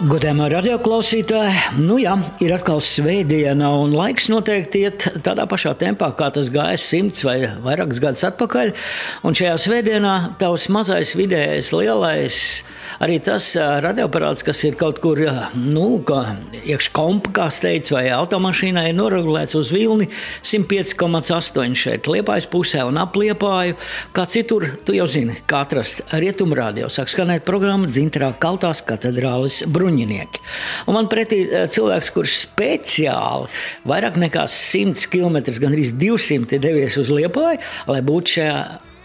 Godējumā radioklausītāji, ir atkal svētdiena un laiks noteikti iet tādā pašā tempā, kā tas gāja 100 vai vairākus gadus atpakaļ. Un šajā svētdienā tavs mazais, vidējais, lielais, arī tas radioaparāts, kas ir kaut kur, iekš kompa, kā steidz, vai automašīnā, ir noregulēts uz vilni 105,8 šeit Liepājas pusē un ap Liepāju. Kā citur, tu jau zini, kā atrast Rietumradio. Sāk skanēt programma Dzintarā Kaltās katedrālis Bruņinieki. Un man pretī cilvēks, kurš speciāli vairāk nekā 100 km, gandrīz 200 devies uz Liepāju, lai būtu šajā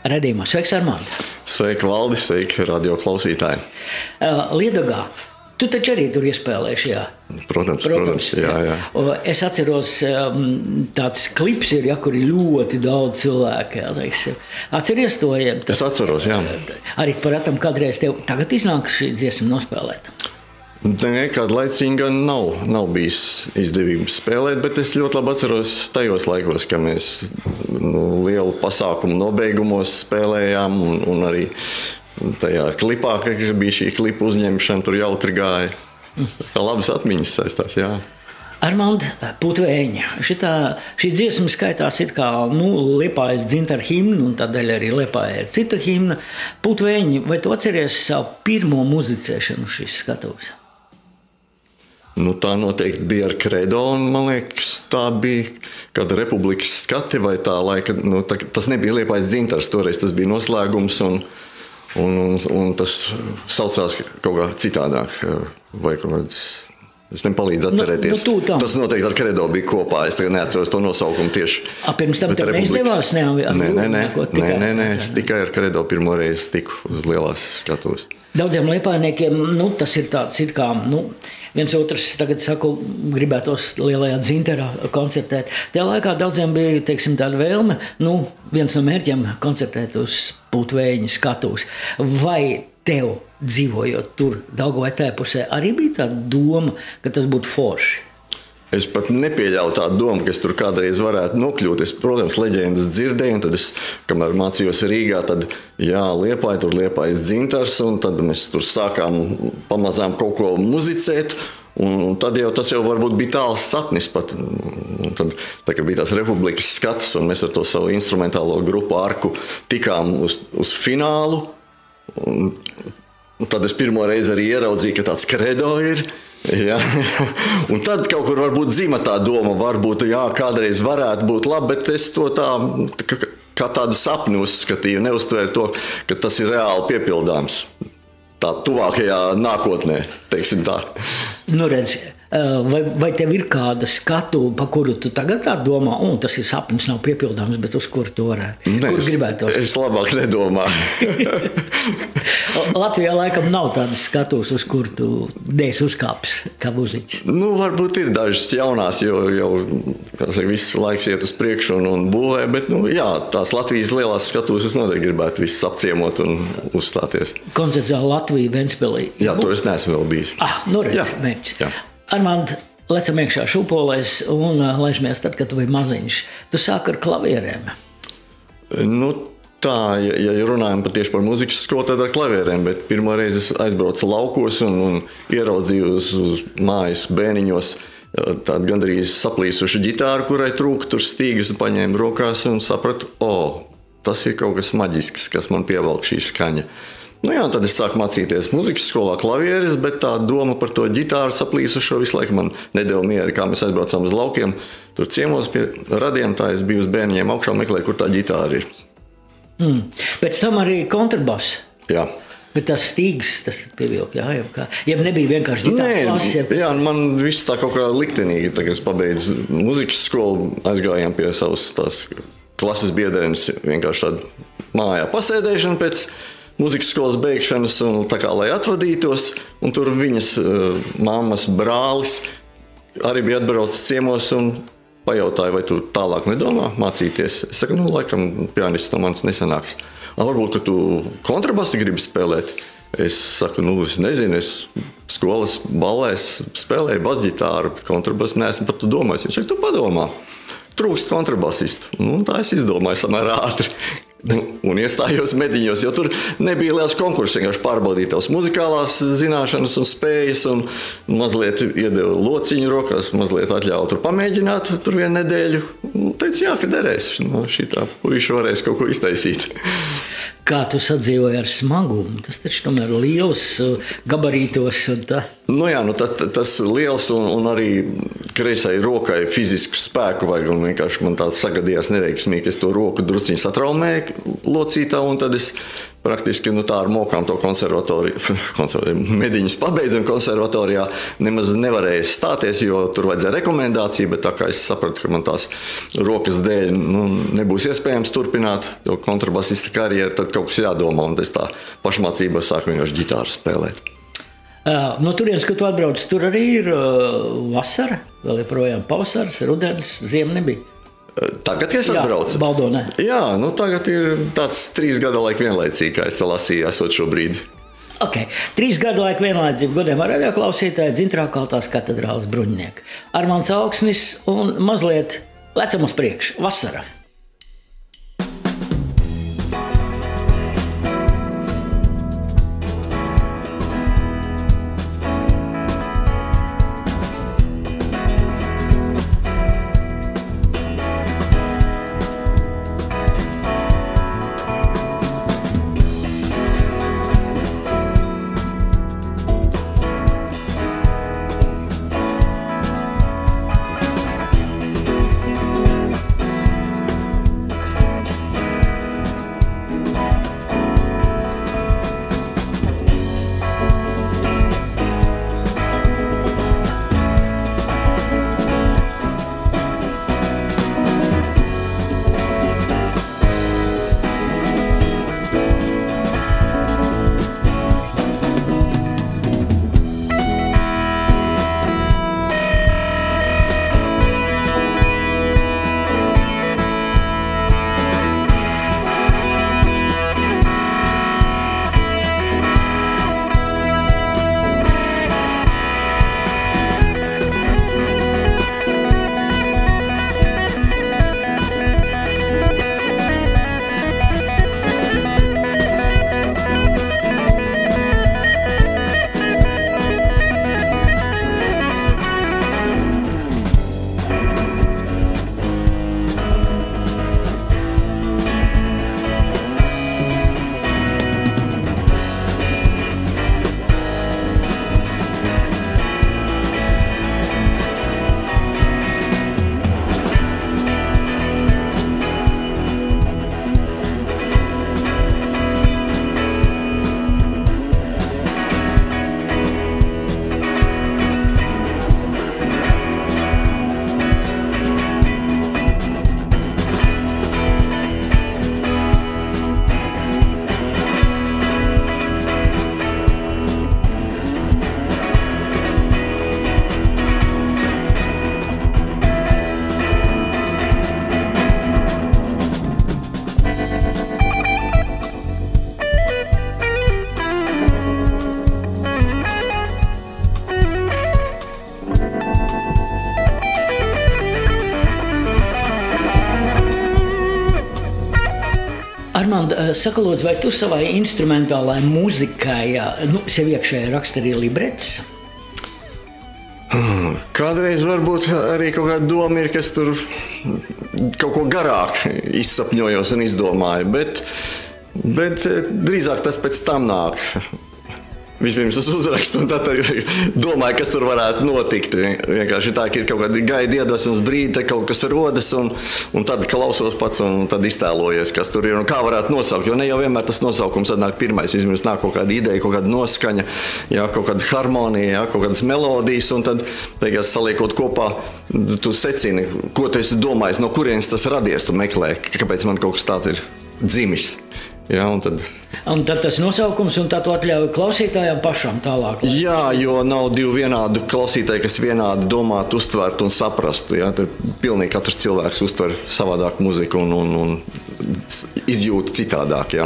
redzījumā. Sveiks, Armand! Sveiki, Valdi! Sveiki, radio klausītāji! Liedagā, tu taču arī tur iespēlēji šajā? Protams, jā. Es atceros, tāds klips ir, kur ir ļoti daudz cilvēku. Atceries to? Es atceros, jā. Arī par atam kādreiz tev tagad iznāk šī dziesma nospēlēt? Kādu laicīgi gan nav bijis izdevības spēlēt, bet es ļoti labi atceros tajos laikos, ka mēs lielu pasākumu nobeigumos spēlējām un arī tajā klipā, ka bija šī klipa uzņemšana, tur jautri gāja. Kā labas atmiņas saistās, jā. Armand, Putvēņa. Šī dziesma skaitās it kā Liepājas Dzintara himna, un tādēļ arī Liepāja ir cita himna. Putvēņa, vai tu atceries savu pirmo muzicēšanu šīs skatuves? Tā noteikti bija ar Kredo, un man liekas, tā bija kāda Republikas skati vai tā laika. Tas nebija Liepājas Dzintars, toreiz tas bija noslēgums, un tas saucās kaut kā citādāk. Vai kaut kāds, es nepalīdzu atcerēties. Tas noteikti ar Kredo bija kopā, es tagad neatceros to nosaukumu tieši. Pirms tam tev neizdevās? Nē, es tikai ar Kredo pirmo reizi tiku uz lielās skatuves. Daudziem liepājniekiem, tas ir tāds it kā, viens otrs tagad saku, gribētos lielajā Dzintarā koncertēt. Tajā laikā daudziem bija, tāda vēlme, viens no mērķiem koncertēt uz Putvēņa skatuves. Vai tev, dzīvojot tur Daugavai tajā pusē, arī bija tāda doma, ka tas būtu forši? Es pat nepieļauju tādu domu, ka es tur kādreiz varētu nokļūt. Es, protams, leģendas dzirdēju, un tad es, kamēr mācījos Rīgā, tad Liepāja, tur Liepājas Dzintars, un tad mēs tur sākām pamazām kaut ko muzicēt, un tad jau tas jau varbūt bija tāls sapnis pat. Un tad, kad bija tās Republikas skats, un mēs ar to savu instrumentālo grupu Arku tikām uz finālu, un tad es pirmo reizi arī ieraudzīju, ka tāds Kredo ir. Jā. Un tad kaut kur varbūt dzima tā doma, varbūt kādreiz varētu būt labi, bet es to kā tādu sapni uzskatīju, neuztvēru to, ka tas ir reāli piepildāms. Tā tuvākajā nākotnē, teiksim tā. Redz, vai tev ir kāda skatu, pa kuru tu tagad tā domā, tas ir sapnis, nav piepildāms, bet uz kuru tu varētu? Kur gribētos? Es labāk nedomāju. Latvijā laikam nav tādas skatuves, uz kur tu dēs uzkāps kā muziķis. Varbūt ir dažas jaunās, jo viss laiks iet uz priekšu un būvē, bet tās Latvijas lielās skatuves es noteikti gribētu visas apciemot un uzstāties. Koncertzāle Latvija, Ventspilī. Jā, tur es neesmu vēl bijis. Redz, mērķis. Armand, lecam iekšā šūpolēs un laižamies tad, kad tu biji maziņš. Tu sāki ar klavierēm. Tā, ja runājam tieši par muzikas skolu, tad ar klavierēm, bet pirmo reizi es aizbraucu laukos un ieraudzīju uz mājas bēniņos tādu gandrīz saplīsušu ģitāru, kurai trūka tur stīgas, un paņēmu rokās un sapratu, tas ir kaut kas maģisks, kas man pievelk šī skaņa. Tad es sāku mācīties muzikas skolā klavieres, bet tā doma par to ģitāru saplīsušo visu laiku man nedeva mieru, kā mēs aizbraucām uz laukiem. Tur ciemos pie radiem, tā es biju uz bērniņiem augšā meklēju, kur tā ģitāra ir. Pēc tam arī kontrabass. Jā. Bet tas stīgs, tas pievilk, ja nebija vienkārši ģitāras klases. Jā, man viss tā kaut kā liktenīgi, tagad es pabeidzu muzikas skolu, aizgājām pie savas tās klases biedrenes, vienkārši tādu mājā pasēdēšanu pēc muzikas skolas beigšanas, un tā kā, lai atvadītos, un tur viņas mammas brālis arī bija atbraucis ciemos un pajautāja, vai tu tālāk nedomā mācīties. Es saku, laikam pianists no manis nesanāks. Varbūt, ka tu kontrabasu gribi spēlēt. Es saku, es nezinu, es skolas ballēs spēlēju basģitāru, kontrabasu neesmu par to domājis. Viņš saka, tu padomā, trūkst kontrabasistu. Tā es izdomāju samērā ātri. Un iestājos mediņos, jo tur nebija liels konkurss. Vienkārši pārbaudīja tavas muzikālās zināšanas un spējas, un mazliet iedeva lociņu rokās, mazliet atļāva tur pamēģināt tur 1 nedēļu. Teicu, jā, ka derēs. Šitā puiši varēs kaut ko iztaisīt. Kā tu sadzīvoji ar smagumu? Tas taču tomēr liels gabarītos un tā. Jā, tas liels un arī kreisai rokai fizisku spēku vajag, un vienkārši man tāds sagadījās neveiksmīgi, ka es to roku drusciņu satraumēju locītā, un tad es praktiski tā ar mokām to mediņas pabeidzu, un konservatorijā nemaz nevarēju stāties, jo tur vajadzēja rekomendāciju, bet tā kā es sapratu, ka man tās rokas dēļ nebūs iespējams turpināt to kontrabasista karjeru, tad kaut kas jādomā, un es tā pašmācībā sāku vienkārši ģitāru spēlēt. No turienes, kad tu atbrauc, tur arī ir vasara, vēl joprojām pavasars, rudens, ziema nebija. Tagad, kad es atbraucu? Jā, Baldonē. Jā, tagad ir tāds 3 gada laika vienlaicīgi, kā es te lasīju, esot šobrīd. Ok, 3 gadu laika vienlaicīgi godējumā radioklausītāji Dzintrākaltās katedrāles bruņinieki. Armands Alksnis un mazliet lecam uz priekšu, vasara. Armand, saka lūdzu, vai tu savai instrumentālai mūzikai sev iekšēji raksti arī libretis? Kādreiz varbūt arī kaut kāda doma ir, ka es tur kaut ko garāk izsapņojos un izdomāju, bet drīzāk tas pēc tam nāk. Vispirms es uzrakstu un tad domāju, kas tur varētu notikt. Vienkārši tā, ka ir kaut kādi gaidi iedvesmas brīdi, tad kaut kas rodas un tad klausos pats un tad iztēlojies, kas tur ir un kā varētu nosaukt. Jo ne jau vienmēr tas nosaukums atnāk pirmais. Vispirms nāk kaut kāda ideja, kaut kāda noskaņa, jā, kaut kāda harmonija, jā, kaut kādas melodijas un tad, teikās, saliekot kopā, tu secini, ko tu esi domājis, no kurienes tas radies, tu meklē, kāpēc man kaut kas tāds ir dzimis. Jā, un tad tas nosaukums, un tad tu atļauj klausītājiem pašam tālāk. Jā, jo nav divu vienādu klausītāju, kas vienādi domātu, uztvertu un saprastu. Jā, tad pilnīgi katrs cilvēks uztver savādāk muziku un izjūta citādāk. Jā.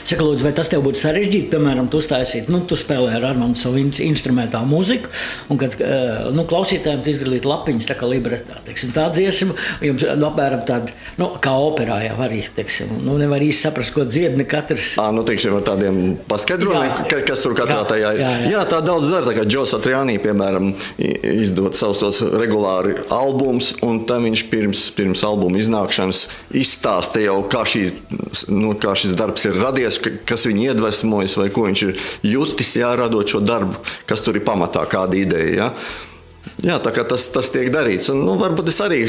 Saka, lūdzu, vai tas tev būtu sarežģīti, piemēram, tu uztaisīt, tu spēlē ar Armandu savu instrumentālu mūziku, un kad klausītājiem tu izdalīt lapiņas tā kā libretā, teiksim, tā dziesma, jums apmēram tāda, kā operā jau arī, teiksim, nevar īsti saprast, ko dzied, ne katrs. Teiksim, ar tādiem paskaidrojumiem, kas tur katrā tajā ir. Jā, tā daudz dara, tā kā Joe Satriani, piemēram, izdod savus tos regulāri albums, un tam viņš pirms albuma iznākšanas izstāsta jau, kā šis darbs ir radies, kas viņu iedvesmojas vai ko viņš ir jutis, radot šo darbu, kas tur ir pamatā, kāda ideja. Jā, tā kā tas tiek darīts. Un, varbūt es arī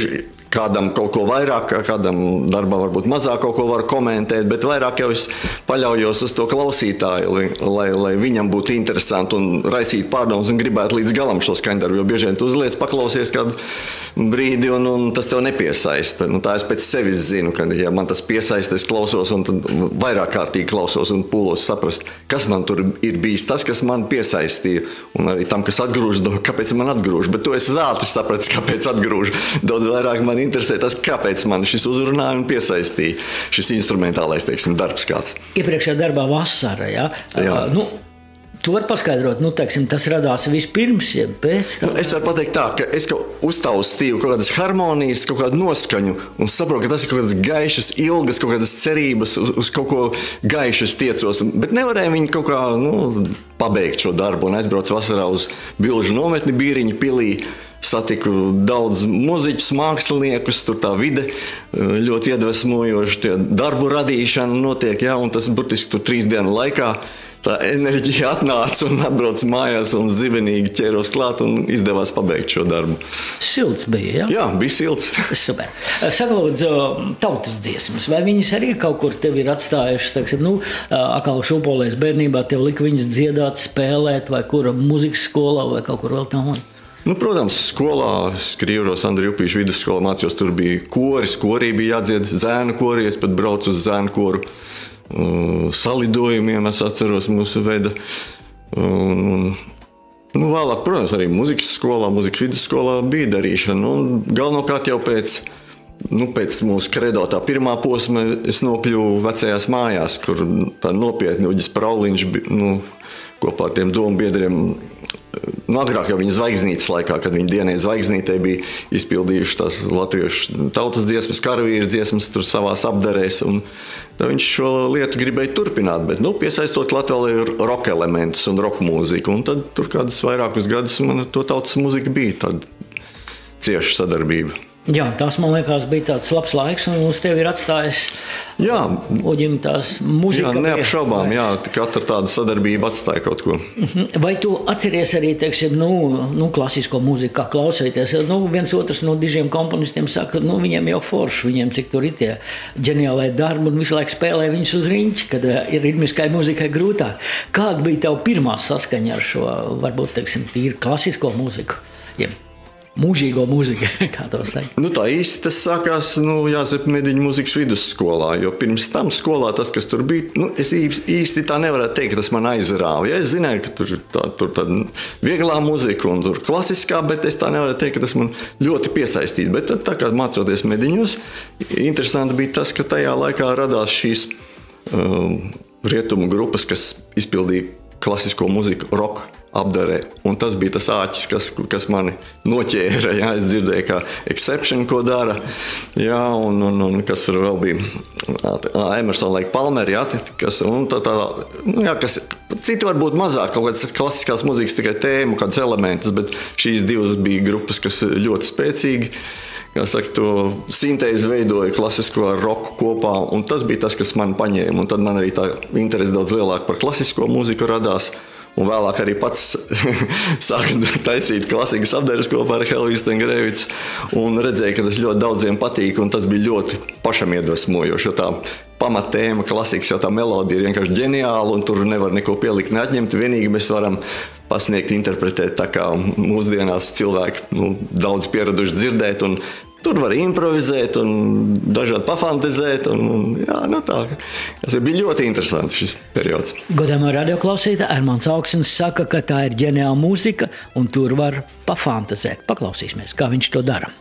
kādam kaut ko vairāk, kādam darbam varbūt mazāk kaut ko varu komentēt, bet vairāk jau es paļaujos uz to klausītāju, lai viņam būtu interesanti un raisīt pārdomas un gribētu līdz galam šo skaņdarbu, jo bieži vien tu uzliec paklausies kādu brīdi un tas tev nepiesaista. Tā es pēc sevis zinu, ka ja man tas piesaista, es klausos un tad vairāk kārtīgi klausos un pūlos saprast, kas man tur ir bijis tas, kas man piesaistīja, un arī tam, kas atgrūž, kāpēc man atgrūž, bet to es ātri sapratu, kāpēc atgrūž. Daudz vairāk man interesē tas, kāpēc man šis uzrunāja un piesaistīja šis instrumentālais, teiksim, darbs kāds. Iepriekšējā darbā vasara, jā? Tu vari paskaidrot, teiksim, tas radās vispirms, ja pēc tam? Es varu pateikt tā, ka es uztaustīju kaut kādas harmonijas, kaut kādu noskaņu un saprotu, ka tas ir kaut kādas gaišas, ilgas, kaut kādas cerības, uz kaut ko gaišas tiecos, bet nevarēju viņu kaut kā, pabeigt šo darbu un aizbraucu vasarā uz Bilžu nometni Bīriņu pilī. Satiku daudz muziķus, māksliniekus, tur tā vide ļoti iedvesmojoši, tie darbu radīšana notiek, un tas burtiski tur 3 dienu laikā tā enerģija atnāca un atbrauc mājās un zibenīgi ķēros klāt un izdevās pabeigt šo darbu. Silts bija, jā? Jā, bija silts. Super. Saka, lūdzu, tautas dziesmas, vai viņas arī kaut kur tevi ir atstājušas, teiksim, akal šūpolēs bērnībā tev lika viņas dziedāt, spēlēt, vai kura muzikas skolā, vai kaut kur vēl tam? Protams, skolā, Krīvros Andrija Upīša vidusskolā mācījos, tur bija koris, korī bija jādzied, zēnu korī, es pat braucu uz zēnu koru salidojumiem, es atceros mūsu veda. Vēlāk, protams, arī muzikas skolā, muzikas vidusskolā bija darīšana. Galvenokārt jau pēc mūsu kredo tā pirmā posma es nokļuvu vecajās mājās, kur tā nopietni Uģis Prauliņš kopā ar tiem domu biedriem. Agrāk jau viņa zvaigznītes laikā, kad viņa dienai zvaigznītē bija izpildījuši tās latviešu tautas dziesmas, karavīru dziesmas tur savās apdarēs, un viņš šo lietu gribēja turpināt, bet piesaistot Latvijā roka elementus un roka mūziku, un tad tur kādus vairākus gadus man to tautas mūzika bija tāda cieša sadarbība. Jā, tas, man liekas, bija tāds labs laiks, un uz tevi ir atstājis Uģim tās muzika. Jā, neapšaubām, katra tāda sadarbība atstāja kaut ko. Vai tu atceries arī, teiksim, klasisko mūziku, kā klausīties? Viens otrs no dižiem komponistiem saka, viņiem jau forši, viņiem cik tur ir tie ģeniālai darbi, un visu laiku spēlē viņus uz riņķi, kad ir ritmiskai mūzikai grūtāk. Kāda bija tev pirmā saskaņa ar šo, varbūt, teiksim, tīri klasisko mūziku? Mūžīgo mūziku, kā to saka. Tā īsti tas sākās Jāzepa Mediņa muzikas vidusskolā, jo pirms tam skolā tas, kas tur bija, es īsti tā nevarētu teikt, ka tas man aizrāva. Ja, es zināju, ka tur tāda vieglā mūzika un tur klasiskā, bet es tā nevarētu teikt, ka tas man ļoti piesaistīja. Bet tad, tā kā mācoties Mediņos, interesanti bija tas, ka tajā laikā radās šīs rietumu grupas, kas izpildīja klasisko mūziku roka apdarē. Un tas bija tas āķis, kas mani noķēra. Jā, es dzirdēju, kā Exception, ko dara. Jā, un kas tur vēl bija Emerson Lake Palmer, jā, kas citi varbūt mazāk, kaut kādas klasiskās mūzikas tikai tēmu, kādus elementus, bet šīs divas bija grupas, kas ļoti spēcīgi, kā saka, to sintēzi veidoja klasisko ar roku kopā, un tas bija tas, kas man paņēma. Un tad man arī tā interese daudz lielāka par klasisko mūziku radās. Un vēlāk arī pats sāka taisīt klasikas apdares kopā ar Helviju Stengrēvicu un redzēja, ka tas ļoti daudziem patīk, un tas bija ļoti pašam iedvesmojoši, jo tā pamatēma klasikas, jau tā melodija ir vienkārši ģeniāla, un tur nevar neko pielikt, neatņemt. Vienīgi mēs varam pasniegt, interpretēt tā, kā mūsdienās cilvēki daudz pieraduši dzirdēt, un tur var improvizēt un dažādi pafantazēt. Tas bija ļoti interesanti šis periods. Godāmā radioklausītāja, Ermāns Auksins saka, ka tā ir ģeniāla mūzika un tur var pafantazēt. Paklausīsimies, kā viņš to dara.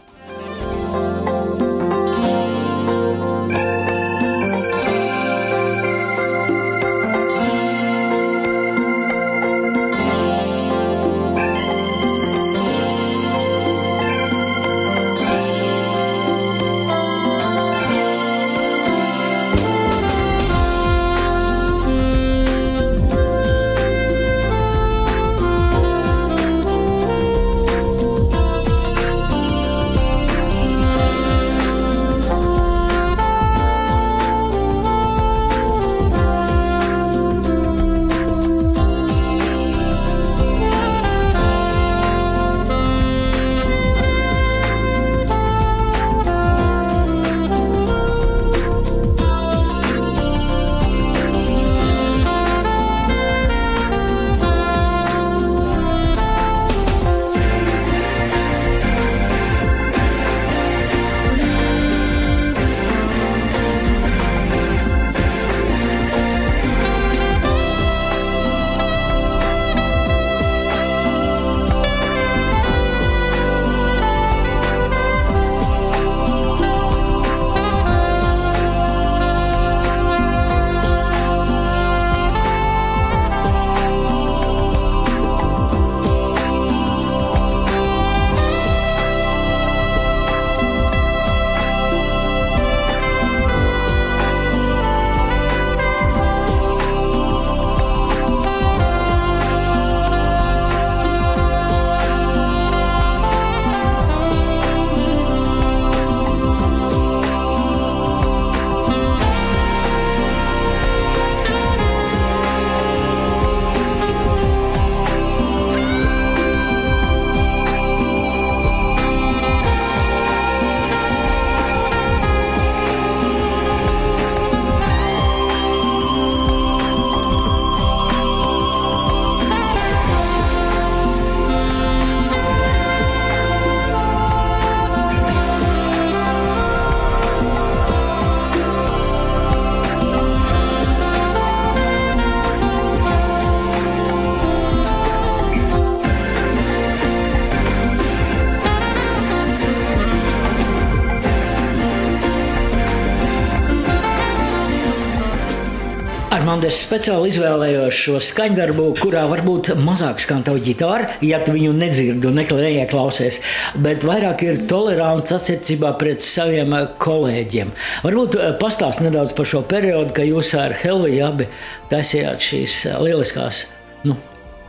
Armand, es speciāli izvēlējos šo skaņdarbu, kurā varbūt mazāk skan tava ģitāra, ja tu viņu nedzirdi un neieklausies, bet vairāk ir tolerants attiecībā pret saviem kolēģiem. Varbūt pastāst nedaudz par šo periodu, ka jūs ar Helviju abi taisījāt šīs lieliskās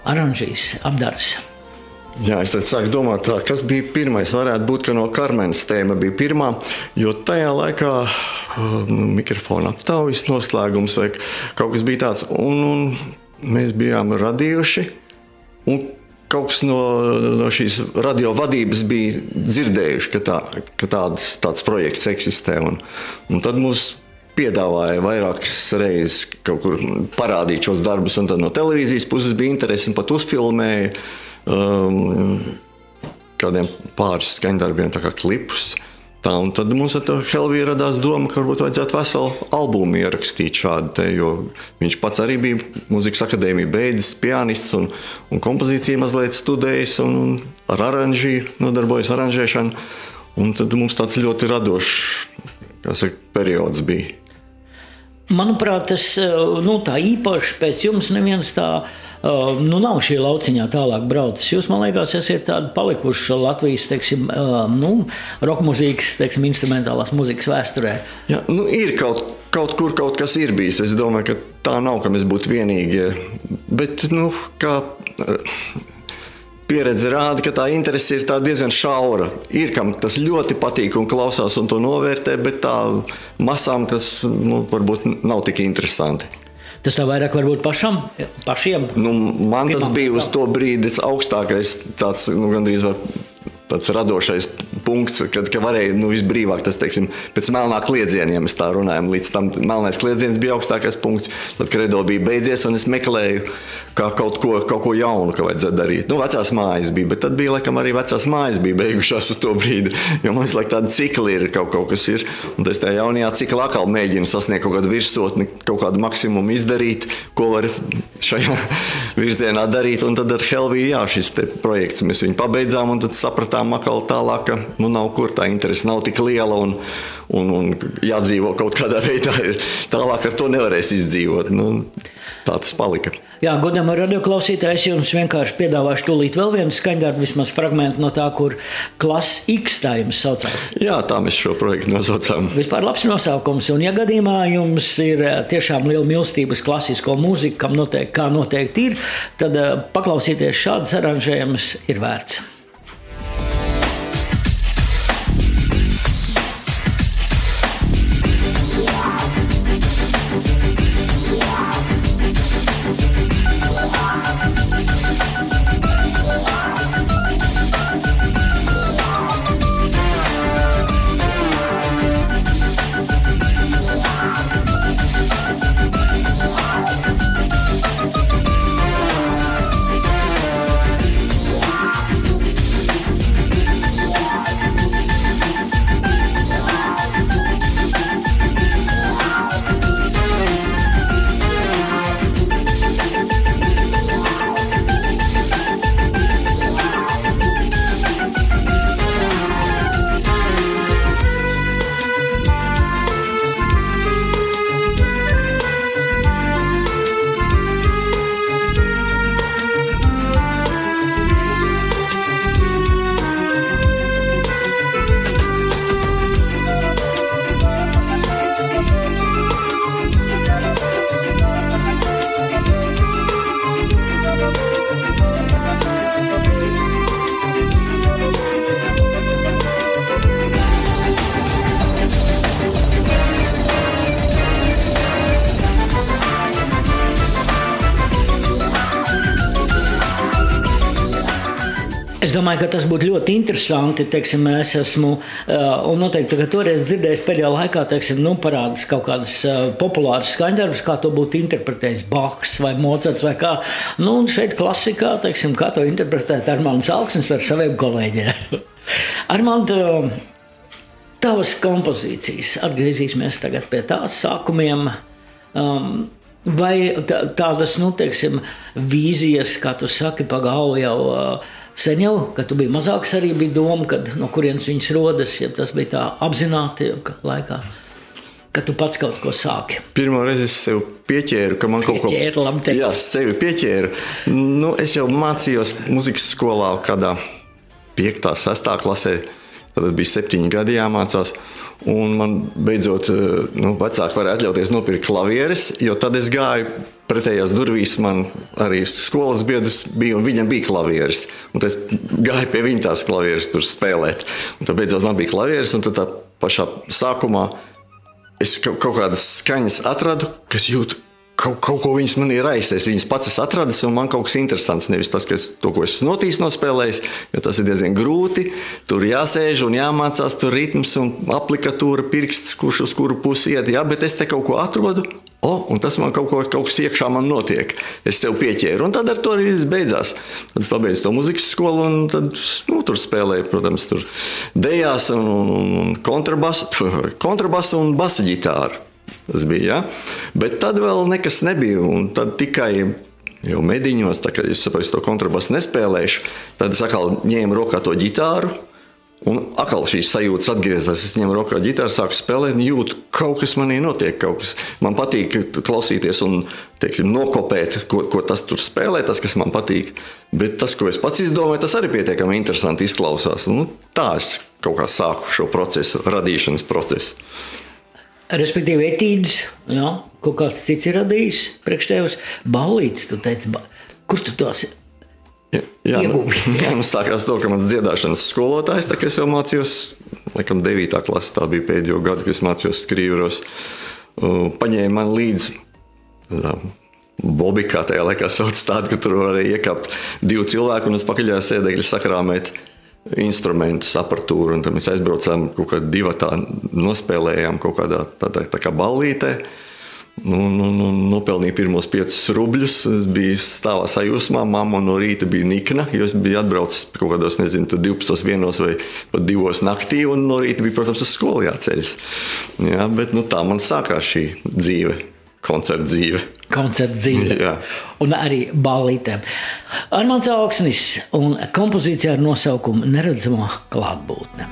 aranžīs apdarbs. Jā, es tad sāku domāt, kas bija pirmais. Varētu būt, ka no Karmenes tēma bija pirmā, jo tajā laikā mikrofona aptaujas noslēgums vai kaut kas bija tāds. Un mēs bijām radījuši, un kaut kas no šīs radio vadības bija dzirdējuši, ka tāds projekts eksistē. Un tad mums piedāvāja vairākas reizes kaut kur parādīt šos darbus, un tad no televīzijas puses bija interesi un pat uzfilmēja kādiem pāris skaņdarbiem, tā kā klipus. Un tad mums ar Helviju radās doma, ka varbūt vajadzētu veselu albumu ierakstīt šādu te, jo viņš pats arī bija Mūzikas akadēmiju beidzis, pianists un kompozīciju mazliet studējis un ar aranžiju nodarbojas aranžēšanu. Un tad mums tāds ļoti radošs periods bija. Manuprāt, tas tā īpaši pēc jums neviens tā nav šī lauciņā tālāk braucis. Jūs, man liekas, esat tādi palikuši Latvijas, rokmūzikas, instrumentālās mūzikas vēsturē. Jā, ir kaut kur kaut kas ir bijis. Es domāju, ka tā nav, ka mēs būtu vienīgie. Bet, kā pieredze rāda, ka tā interese ir tā diezgan šaura. Ir, kam tas ļoti patīk un klausās un to novērtē, bet tā masām tas varbūt nav tik interesanti. Tas tā vairāk varbūt pašiem? Man tas bija uz to brīdi augstākais tāds, gandrīz tāds radošais punkts, kad varēja visbrīvāk, tas, teiksim, pēc melnā kliedzieniem mēs tā runājam, līdz tam melnais kliedziens bija augstākais punkts, tad kredo bija beidzies un es meklēju kā kaut ko jaunu, ka vajadzētu darīt. Vecās mājas bija, bet tad bija, laikam, arī vecās mājas bija beigušās uz to brīdi, jo man visu laiku tādi cikli ir, kaut kas ir, un tas tajā jaunajā ciklā atkal mēģina sasniegt kaut kādu virsotni, kaut kādu maksimumu izdarīt, ko var šajā virzienā darīt, un tad ar Helviju, šis te projekts, mēs viņu pabeidzām, un tad sapratām atkal tālāk, ka nav kur, tā interese nav tik liela, un jādzīvo kaut kādā veidā, tālāk ar to nevarēs izdzīvot. Tā tas palika. Jā, godam radioklausītāji, es jums vienkārši piedāvāšu tūlīt vēl vienu skaņdarbu, vismaz fragmentu no tā, kur Klass X tā jums saucās. Jā, tā mēs šo projektu nosaucām. Vispār labs nosaukums, un ja gadījumā jums ir tiešām liela mīlestības klasisko mūziku, kā noteikti ir, tad paklausīties šādas aranžējumus ir vērts. Es domāju, ka tas būtu ļoti interesanti. Teiksim, es esmu un noteikti toreiz dzirdējis pēdējā laikā, parādās kaut kādas populāras skaņdarbus, kā to būtu interpretējis Bachs vai Mocarts vai kā. Un šeit klasikā, kā to interpretēt Armands Alksnis ar saviem kolēģiem. Armand, tavas kompozīcijas, atgriezīsimies tagad pie tās sākumiem. Vai tādas, vīzijas, kā tu saki, pagāju jau sen jau, kad tu biji mazāks, arī bija doma, kad no kurienes viņas rodas, ja tas bija tā apzināti laikā? ka tu pats kaut ko sāki? Pirmo reizi es sev pieķēru, ka man kaut ko... Jā, sevi pieķēru. Nu, es jau mācījos muzikas skolā kādā 5. 6. klasē. Tad bija 7 gadi jāmācās. Un man beidzot, vecāki varēja atļauties nopirkt klavieres, jo tad es gāju pretējās durvīs, man arī skolas biedrs bija, un viņam bija klavieres. Un tad es gāju pie viņa tās klavieres tur spēlēt. Un tad beidzot man bija klavieres, un tad tā pašā sākumā es kaut kādas skaņas atradu, kas jūtu, kaut ko viņas man ir raisēs. Viņas pats es atradis, un man kaut kas interesants. Nevis tas, ko es notīs nospēlējis, jo tas ir diezgan grūti. Tur jāsēž un jāmācās, tur ritms un aplikatūra, pirksts, kurš uz kuru pusi iet. Jā, bet es te kaut ko atrodu, un tas man kaut kas iekšā man notiek. Es sev pieķēru, un tad ar to arī viss beidzās. Tad es pabeidzu to muzikas skolu, un tad tur spēlēju, protams, tur dejās un kontrabasu un basa ģitāru. Tas bija, ja? Bet tad vēl nekas nebija, un tad tikai jau mediņos, tā, kad es saprotu, to kontrabasu nespēlēšu, tad es atkal ņēmu rokā to ģitāru, un atkal šīs sajūtas atgriezās. Es ņemu rokā ģitāru, sāku spēlēt, un jūtu, kaut kas manī notiek, kaut kas. Man patīk klausīties un, teiksim, nokopēt, ko tas tur spēlē, tas, kas man patīk. Bet tas, ko es pats izdomāju, tas arī pietiekami interesanti izklausās. Tā es kaut kā sāku šo procesu, radīšanas procesu. Respektīvi, etīdes, jā, kaut kāds cits ir radījis priekš tevis. Ballītes, tu teici, kur tu tos iegūvi? Jā, sākās to, ka mans dziedāšanas skolotājs, tā kā es jau mācījos, laikam 9. klase, tā bija pēdējo gadu, kad es mācījos Skrīveros, paņēma man līdzi bobikā, tajā laikā sauc tādu, ka tur varēja iekāpt 2 cilvēku un uz pakaļā sēdekļa sakrāmēt instrumentus, aparatūru, un tad mēs aizbraucām kaut kādā 2. nospēlējām kaut kādā tā kā ballītē, nopelnīju pirmos 5 rubļus, es biju stāvā sajūsmā, mamma no rīta bija nikna, jo es biju atbraucis kaut kādos, 12, 1 vai pat 2 naktī, un no rīta bija, protams, uz skolu jāceļas. Jā, bet tā man sākās šī dzīve. Koncerta dzīve. Jā. Un arī ballītēm. Armands Auksnis un kompozīcija ar nosaukumu Neredzamā klātbūtne.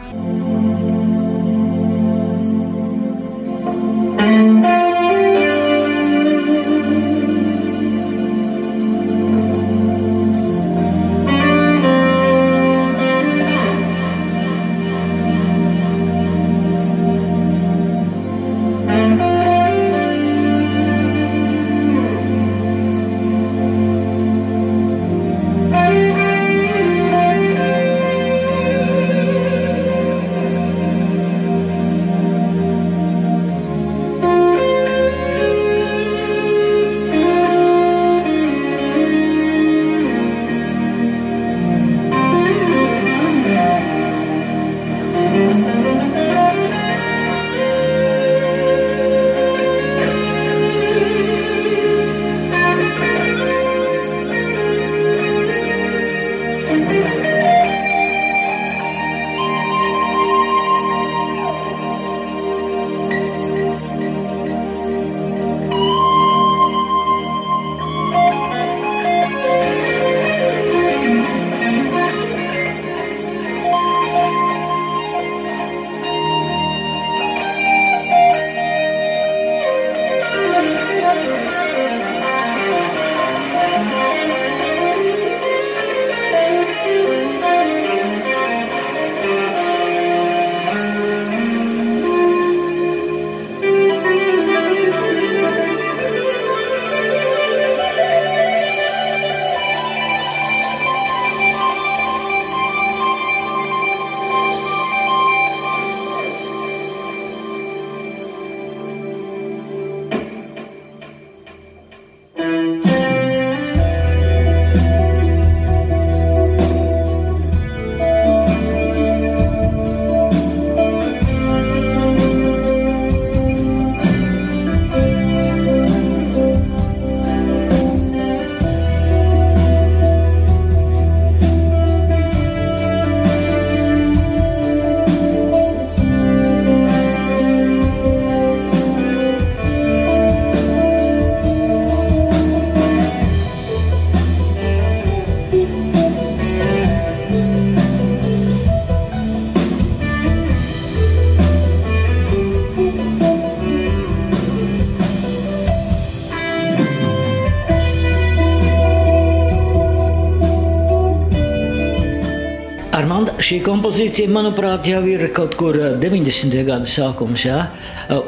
Armand, šī kompozīcija, manuprāt, jau ir kaut kur 90. gada sākums, jā?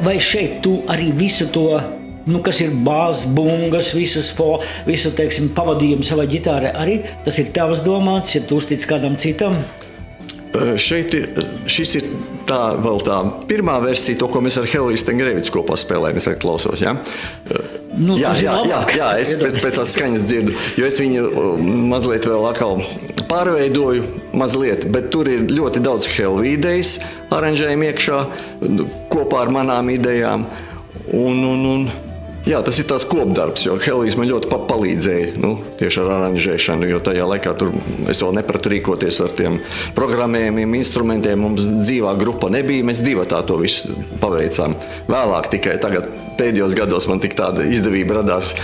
Vai šeit tu arī visu to, kas ir bāzes, bungas, visu, teiksim, pavadījumu savai ģitārai arī, tas ir tavs domāts, ja tu uztic kādam citam? Šis ir tā pirmā versija, to, ko mēs ar Heliju Stengrevicu kopā spēlējam, es klausos, jā? Jā, es pēc tās skaņas dzirdu, jo es viņu mazliet vēl atkal pārveidoju mazliet, bet tur ir ļoti daudz Helvi idejas aranžējumi iekšā kopā ar manām idejām. Jā, tas ir tās kopdarbs, jo Helvijs man ļoti palīdzēja tieši ar aranžēšanu, jo tajā laikā tur es vēl nepratu rīkoties ar tiem programmējumiem, instrumentiem. Mums dzīvā grupa nebija, mēs divatā to visu paveicām. Vēlāk tikai tagad pēdējos gados man tik tāda izdevība radās,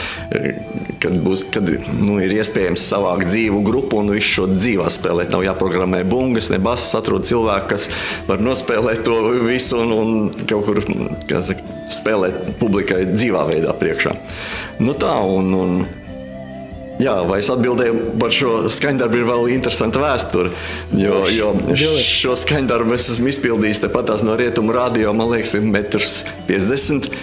kad ir iespējams savākt dzīvu grupu un visu šo dzīvā spēlēt. Nav jāprogrammē bungas, ne bass, atrod cilvēku, kas var nospēlēt to visu un kaut kur, spēlēt publikai dzīvā veidā priekšā. Jā, vai es atbildēju par šo skaņdarbu, ir vēl interesanta vēsture, jo šo skaņdarbu es esmu izpildījis tepatās no Rietumu radio, man liekas, ir 1,50 m.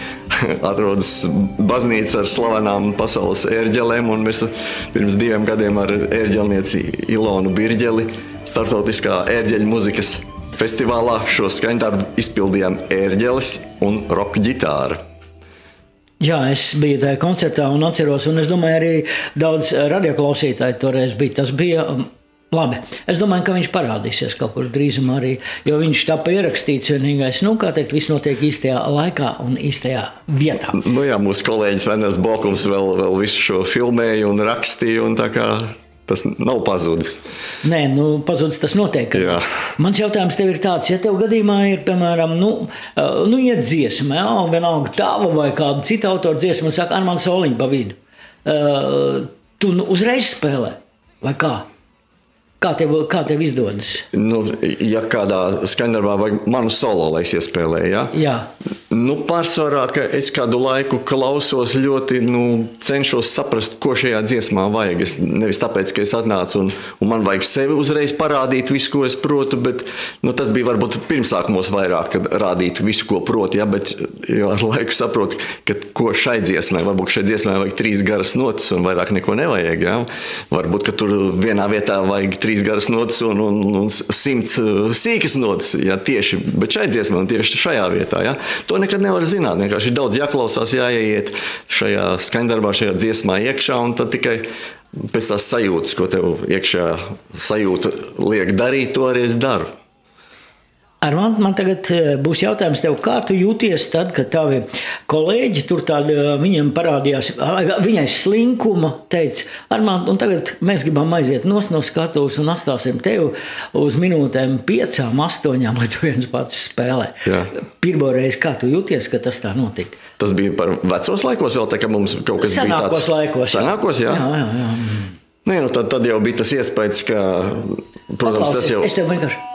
Atrodas baznīca ar slavenām pasaules ērģelēm, un mēs pirms 2 gadiem ar ērģelnieci Ilonu Birģeli starptautiskā ērģeļu muzikas festivālā šo skaņdarbu izpildījām ērģeles un roka ģitāra. Jā, es biju tajā koncertā un atceros, un es domāju, arī daudz radioklausītāji toreiz bija. Tas bija labi. Es domāju, ka viņš parādīsies kaut kur drīzumā arī, jo viņš tapa ierakstīts vienīgais, viss notiek īstajā laikā un īstajā vietā. Jā, mūsu kolēģis Veners Bokums vēl visu šo filmēja un rakstīja, un tā kā tas nav pazudis. Nē, pazudis tas noteikti. Jā. Mans jautājums tev ir tāds, ja tev gadījumā ir, piemēram, iet dziesma, vienalga tava vai kāda cita autora dziesma, un saka, Armands Soliņš pa vidu. Tu uzreiz spēlē, vai kā? Kā tev izdodas? Ja kādā skaņdarbā vajag manu solo, lai es iespēlēju, ja? Jā. Pārsvarā, ka es kādu laiku klausos ļoti, cenšos saprast, ko šajā dziesmā vajag. Es nevis tāpēc, ka es atnācu un man vajag sevi uzreiz parādīt visu, ko es protu, bet tas bija varbūt pirmsākumos vairāk, kad rādītu visu, ko protu, ja? Bet ar laiku saprotu, ka ko šai dziesmai, varbūt šai dziesmai vajag 3 garas notis un vairāk neko nevajag, ja? Varbūt, ka tur vienā vietā vajag 3 garas notis un 100 sīkas notis, ja? Tieši, bet šai dziesmai un tieši šajā vietā, ja? To nekad nevar zināt, vienkārši daudz jāklausās, jāiet šajā skaņdarbā, šajā dziesmā iekšā, un tad tikai pēc tās sajūtas, ko tev iekšā sajūta liek darīt, to arī es daru. Armand, man tagad būs jautājums tev, kā tu jūties tad, kad tavi kolēģi tur viņam parādījās, viņai slinkuma teica, Armand, un tagad mēs gribam aiziet no skatuves un atstāsim tevi uz minūtēm 5, 8, lai tu viens pats spēlē. Jā. Pirmo reizi, kā tu jūties, ka tas tā notika? Tas bija par vecos laikos vēl, tā kā mums kaut kas bija tāds... Laikos. Senākos, jā? Jā. Tad jau bija tas iespējas, ka, protams, tas jau... Es tev vienkārši...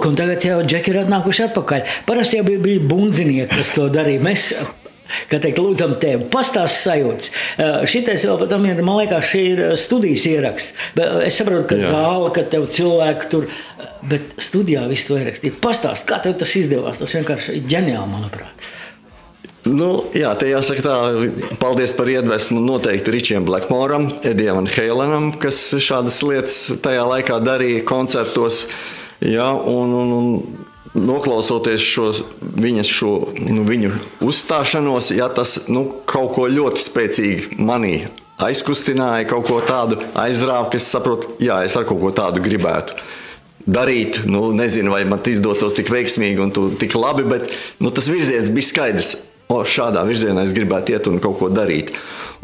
lūk, un tagad jau džeki ir atnākuši atpakaļ. Parasti jau bija bundzinieki, kas to darīja. Mēs, kā teikt, lūdzam tevi, pastāst sajūtas. Šitais jau patam ir, man liekas, šī ir studijas ieraksts. Es saprotu, ka zāle, ka tev cilvēki tur, bet studijā visu to ierakstīt. Pastāst, kā tev tas izdevās? Tas vienkārši ir ģeniāli, manuprāt. Jā, te jāsaka tā, paldies par iedvesmu noteikti Ričiem Blackmoram, Edijam Van Halenam, kas šādas lietas tajā laikā darīja koncertos, jā, un noklausoties viņu uzstāšanos, jā, tas kaut ko ļoti spēcīgi manī aizkustināja, kaut ko tādu aizrāva, ka es saprotu, jā, es ar kaut ko tādu gribētu darīt, nezinu, vai man izdotos tik veiksmīgi un tik labi, bet tas virziens bija skaidrs. Šādā virzienā es gribētu iet un kaut ko darīt.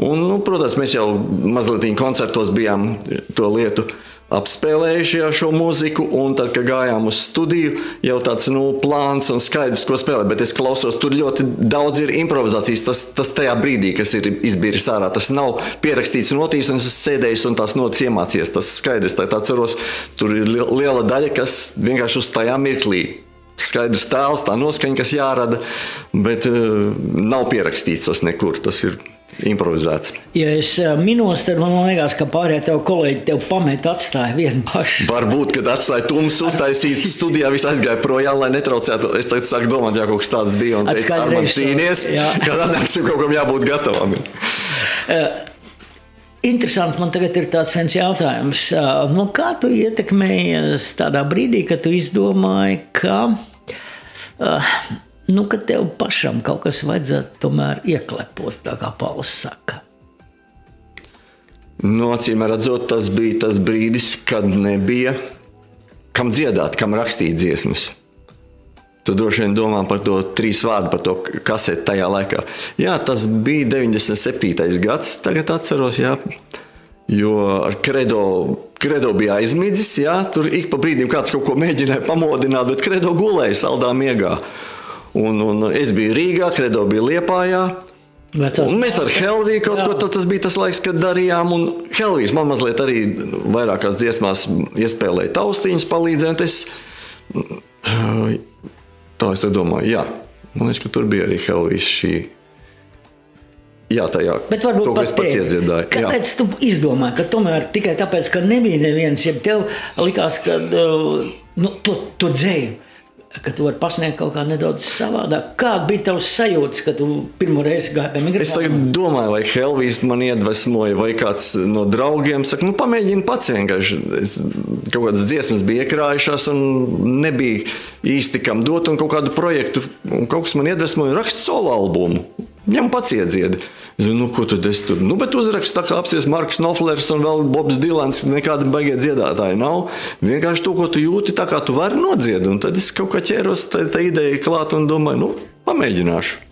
Un, protams, mēs jau mazliet koncertos bijām to lietu apspēlējuši šo mūziku, un tad, kad gājām uz studiju, jau tāds plāns un skaidrs, ko spēlēt, bet es klausos, tur ļoti daudz ir improvizācijas, tas tajā brīdī, kas ir izbīris ārā, tas nav pierakstīts notīs, un es sēdējis un tās notis iemācies, tas skaidrs, tā atceros, tur ir liela daļa, kas vienkārši uz tajā mirklī. Skaidrs tēls, tā noskaņa, kas jārada, bet nav pierakstīts tas nekur, tas ir improvizēts. Ja es minos, tad man liekas, ka pārējie tev kolēģi tev pamet atstāja vienu pašu. Varbūt, kad atstāja tumsu, uztaisīt studijā, viss aizgāja projām, lai netraucētu. Es tagad sāku domāt, jā, kaut kas tāds bija, un teicu, ar man cīnies, kad atnāksim kaut kam jābūt gatavam. Interesants, man tagad ir tāds viens jautājums. Kā tu ietekmējies tādā brīdī, kad tu izdomāji, ka tev pašam kaut kas vajadzētu tomēr ieklepot, tā kā Pauls saka? Acīm redzot, tas bija tas brīdis, kad nebija kam dziedāt, kam rakstīt dziesmas. Tu droši vien domā par to 3 vārdu, par to kaseti tajā laikā. Jā, tas bija 97. gads, tagad atceros, jā. Jo ar Kredo bija aizmidzis, jā, tur ik pa brīdim kāds kaut ko mēģināja pamodināt, bet Kredo gulēja saldā miegā. Un es biju Rīgā, Kredo bija Liepājā. Un mēs ar Helviju kaut ko, tas bija tas laiks, kad darījām, un Helvijas man mazliet arī vairākās dziesmās iespēlēja taustiņas, palīdzēt. Tā es te domāju, jā. Man liekas, ka tur bija arī Helvijas šī. Jā, tajā. Bet varbūt to, pat tevi. Kāpēc tu izdomāji, ka tomēr tikai tāpēc, ka nebija neviens, ja tev likās, ka to dzēju, ka tu vari pasniegt kaut kā nedaudz savādāk? Kāda bija tavs sajūtas, kad tu pirmo reizi gāji pie mikrofona? Es tagad domāju, vai Helvijas man iedvesmoja, vai kāds no draugiem saka, pamēģini pats vienkārši. Kaut kādas dziesmas bija iekrājušās un nebija īsti kam dot un kaut kādu projektu. Un kaut kas man iedvesmoja rakst solo albumu. Ņem pats iedziedi. Ko tad es tur? Bet uzrakst tā kā apsies Marks Knopflers un vēl Bobs Dilans, nekāda baigie dziedātāji nav. Vienkārši to, ko tu jūti, tā kā tu vari nodziedi. Un tad es kaut kā ķēros tā ideja klāt un domāju, pamēģināšu.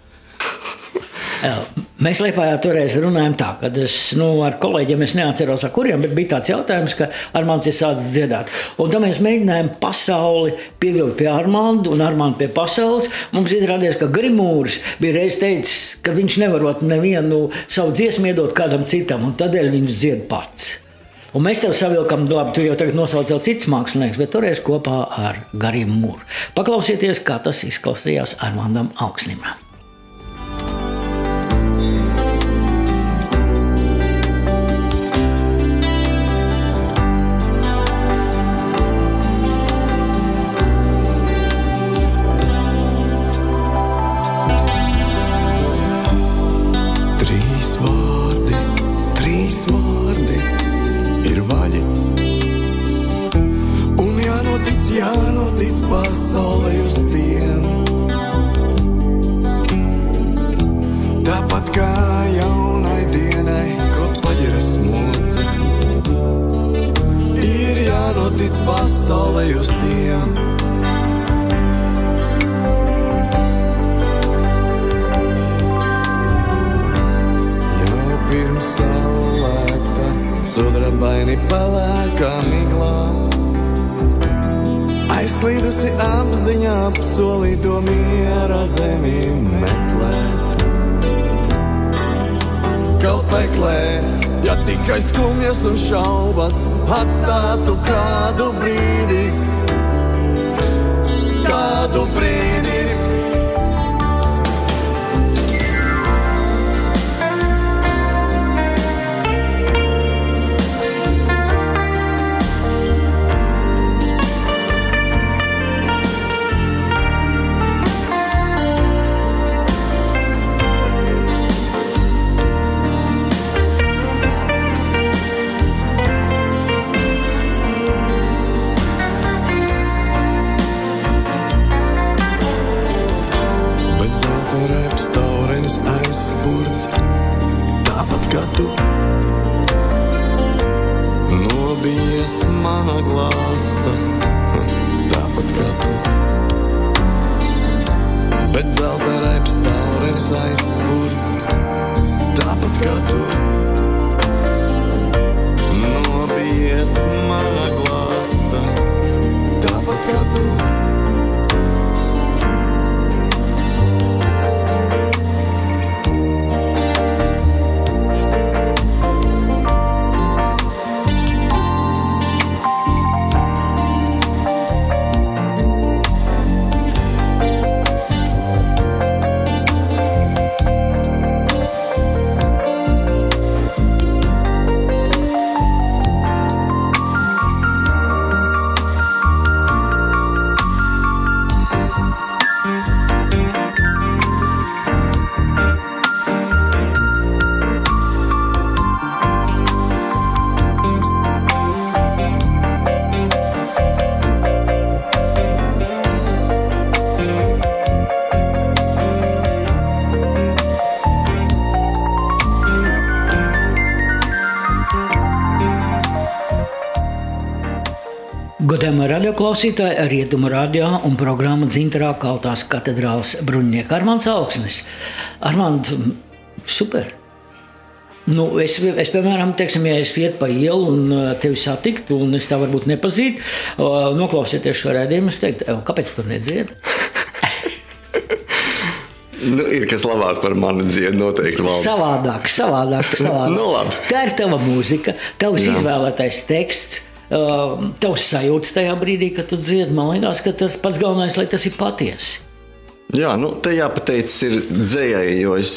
Mēs Liepājā toreiz runājam tā, kad es ar kolēģiem, es neatceros ar kuriem, bet bija tāds jautājums, ka Armands ir sācis dziedāt. Un tad mēs mēģinājām pasauli pievilkt pie Armanda un Armanda pie pasaules. Mums izrādījās, ka Grimūrs bija reiz teicis, ka viņš nevarot nevienu savu dziesmu iedot kādam citam, un tādēļ viņš dzied pats. Un mēs tev savilkam, labi, tu jau tagad nosauc jau cits mākslinieks, bet toreiz kopā ar Grimūru. Paklausieties, kā tas izklausījās Armandam Auksnim. Sudrabaini pelēkā miglā, aizklīdusi apziņā, solīto miera zemi meklēt. Kaut meklē, ja tikai skumjas un šaubas atstātu kādu brīdi, kādu brīdi. Nobijies mana glāsta, tāpat kā tu. Bet zelta reps taurenis aizspurts, tāpat kā tu. Nobijies mana glāsta, tāpat kā tu. Godājumā radioklausītāji, Rietumu radio un programma Dzintarā Kaltās katedrāles bruņinieka Armands Auksnis. Armand, super! Nu, es piemēram, teiksim, ja es iet pa ielu un tevi satiktu, un es tā varbūt nepazītu, noklausieties šo raidījumu, es teiktu, kāpēc tu nedziedi? Nu, ir kas labāk par mani dzied noteikti valda. Savādāk. Nu, labi. Tā ir tava mūzika, tavs izvēlētais teksts. Tavs sajūtas tajā brīdī, kad tu dziedi, man liekas, ka tas pats galvenais, lai tas ir patiesi. Jā, nu, te jāpateic ir dzējai, jo es,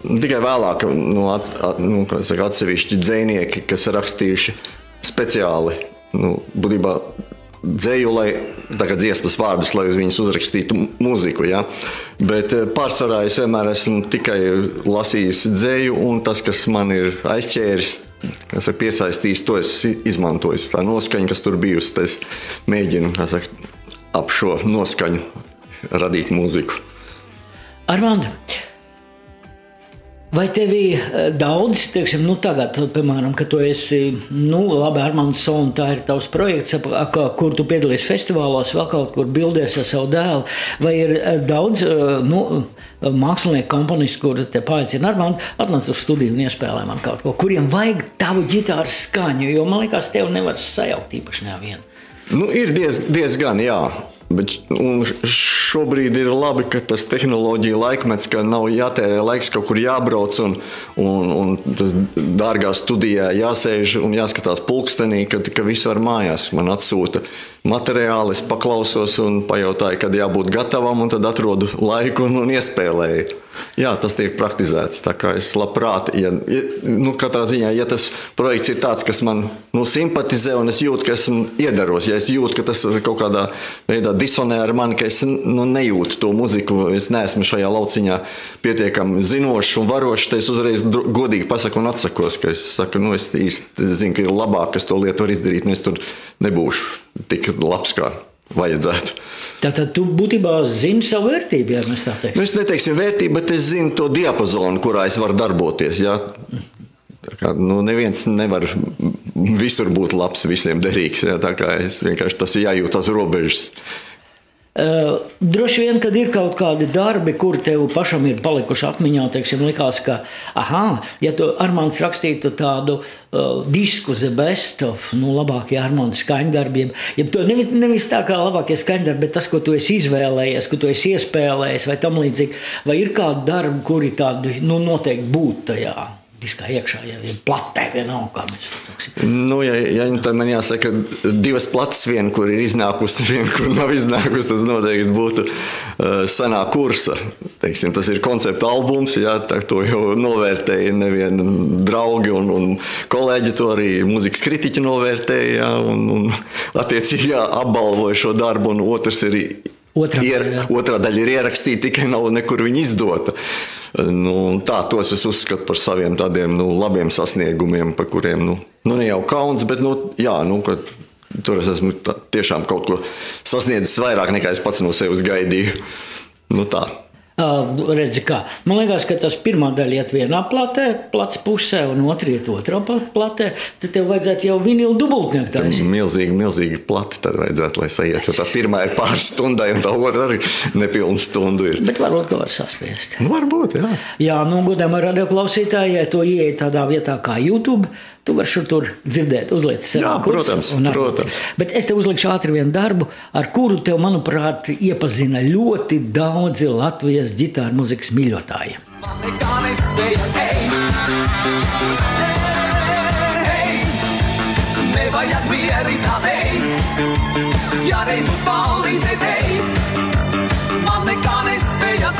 tikai vēlāk, atsevišķi dzējnieki, kas rakstījuši speciāli, būtībā dzēju, lai tagad dziesmas vārdus, lai uz viņus uzrakstītu mūziku, ja? Bet pārsvarā es vienmēr esmu tikai lasījis dzēju, un tas, kas man ir aizķēris, kas ir piesaistījis, to es izmantoju. Tā noskaņa, kas tur bijusi, tad es mēģinu, ap šo noskaņu radīt mūziku. Armand, vai tevī daudz, teiksim, tagad, piemēram, ka tu esi, labi, Armands Soln, tā ir tavs projekts, kur tu piedalies festivālos, vēl kaut kur bildies ar savu dēlu, vai ir daudz, mākslinieku komponisti, kur te paaicina Armand, atnāc uz studiju un iespēlē man kaut ko, kuriem vajag tavu ģitāras skaņu, jo man liekas, tev nevar sajaukt īpaši nevienu. Ir diezgan, jā. Bet šobrīd ir labi, ka tas tehnoloģija laikmets, ka nav jātērē laiks kaut kur jābrauc un tas dārgā studijā jāsēž un jāskatās pulkstenī, ka viss var mājās. Man atsūta materiāli, es paklausos un pajautāju, kad jābūt gatavam, un tad atrodu laiku un iespēlēju. Jā, tas tiek praktizēts, tā kā es labprāt, katrā ziņā, ja tas projekts ir tāds, kas man simpatizē un es jūtu, ka esmu iedaros, ja es jūtu, ka tas kaut kādā veidā disonē ar mani, ka es nejūtu to muziku, es neesmu šajā lauciņā pietiekami zinošs un varošs, tad es uzreiz godīgi pasaku un atsakos, ka es saku, es īsti zinu, ka ir labāk, kas to lietu var izdarīt, un es tur nebūšu tik labs, kā vajadzētu. Tātad tu būtībā zini savu vērtību, ja mēs tā teiksim? Es neteiksim vērtību, bet es zinu to diapazonu, kurā es varu darboties. Ja? Tā kā, neviens nevar visur būt labs, visiem derīgs. Ja? Tā kā es vienkārši tas jājūt tās robežas. Droši vien, kad ir kaut kādi darbi, kur tev pašam ir palikuši atmiņā, teiksim, likās, ka, ja tu Armands rakstītu tādu disku The Best of, labākie Armanda skaņdarbiem, ja to nevis tā kā labākie skaņdarbi, bet tas, ko tu esi izvēlējies, ko tu esi iespēlējies vai tam līdzīgi, vai ir kādi darbi, kuri tādi, noteikti būtu tajā diskā iekšā, ja platē vienalga, kā mēs saksim. Nu, tad man jāsaka, 2 plates, viena, kur ir iznākusi, viena, kur nav iznākusi, tas noteikti būtu senā kursa. Teiksim, tas ir koncepta albums, jā, to jau novērtēja neviena draugi un kolēģi, to arī muzikas kritiķi novērtēja, jā, un attiecīgi apbalvoja šo darbu, un otrs ir otrā daļa ir ierakstīta, tikai nav nekur viņa izdota. Tos es uzskatu par saviem tādiem labiem sasniegumiem, par kuriem ne jau kauns, bet ka tur es esmu tiešām kaut ko sasniedzis vairāk nekā es pats no sevis gaidīju. Tā. Redzi kā. Man liekas, ka tas pirmā daļa iet vienā platē, plats pusē, un otrā iet otrā platē, tad tev vajadzētu jau vinilu dubultnieku taisīt. Milzīgi plati tad vajadzētu, lai sajiet, jo tā pirmā ir pāris stundai, un tā otrā arī nepilna stundu ir. Bet varbūt, ka var saspiest. Varbūt, jā. Jā, godām ar radioklausītāji, ja to ieeja tādā vietā kā YouTube, tu vari šur tur dzirdēt, uzliec sev kursu. Protams. Bet es tev uzlikšu ātri vienu darbu, ar kuru tev, manuprāt, iepazina ļoti daudzi Latvijas ģitāru muzikas mīļotāji. Man nekā nespēja, nevajag vierināt, ja reiz uz palīdzēt, man nekā nespēja,